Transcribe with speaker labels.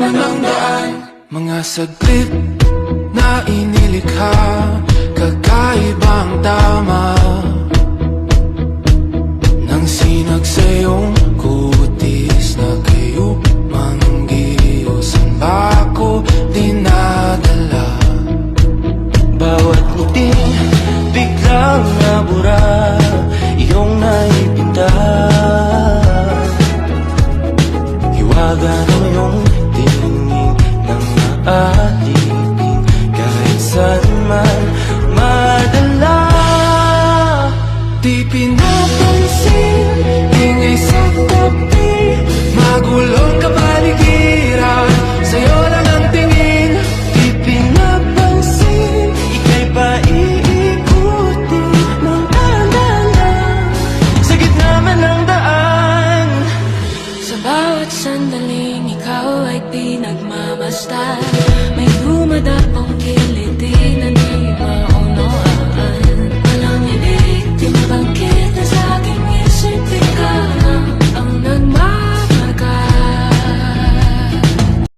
Speaker 1: naman ang daan.
Speaker 2: Mga saglit na inilikha, kakaibang tama nang sinag sa iyong kutis na kayo manggiyo. San ba ako dinadala?
Speaker 3: Bawat ngiti biglang nabura, iyong naipinta. Hiwaga ng iyong tingin ng maalitin, kahit saan man madala.
Speaker 2: Di pinapansin, ingay sa tabi, magulong kapaligiran, sa'yo lang ang tingin.
Speaker 3: Di pinapansin, ika'y paiikutin ng dahan-dahan sa gitna man ng daan.
Speaker 1: Sa bawat sandaling ikaw ay pinagmamasdan, may dumadapong kilit